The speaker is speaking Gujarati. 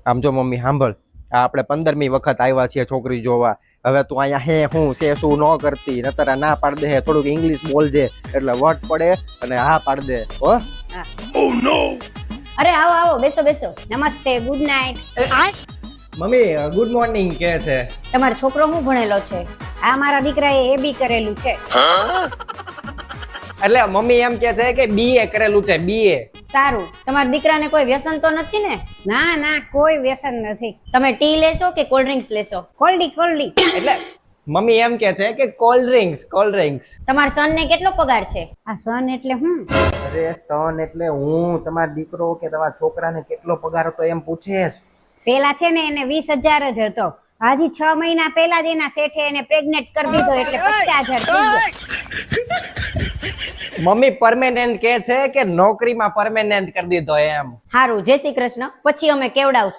આમ જો મમ્મી સાંભળ, આ આપણે 15મી વખત આવ્યા છીએ છોકરી જોવા. હવે તું અહીંયા હે હું છે શું ન કરતી, નતર ના પાડ દે. થોડુંક ઇંગ્લિશ બોલજે એટલે વટ પડે અને હા પાડ દે. હો અરે આવો આવો, બેસો બેસો. નમસ્તે, good night. Mummy good morning કે છે. તમારો છોકરો શું ભણેલો છે? આ મારા દીકરાએ એ બી કરેલું છે. એટલે મમ્મી એમ કે છે કે બીએ કરેલું છે, બીએ. સારું, તમારા દીકરાને કોઈ વ્યસન તો નથી ને? ના ના, કોઈ વ્યસન નથી. તમે ટી લેશો કે કોલ્ડ ડ્રિંક્સ લેશો? કોલ્ડી. એટલે મમ્મી એમ કે છે કે કોલ્ડ ડ્રિંક્સ. તમારા સન ને કેટલો પગાર છે? આ સન એટલે હું? અરે સન એટલે હું, તમારો દીકરો કે તમારા છોકરાને કેટલો પગાર હતો એમ પૂછે છે. પેલા છે ને એને 20,000 જ હતો. હજી 6 મહિના પહેલા જ એના શેઠે એને પ્રેગ્નેન્ટ કરી દીધો એટલે 50,000 થઈ ગયો. મમ્મી પરમેનન્ટ કે છે કે નોકરીમાં પરમેનન્ટ કરી દીધો એમ. હારું, જય શ્રી કૃષ્ણ. પછી અમે કેવડાવશું.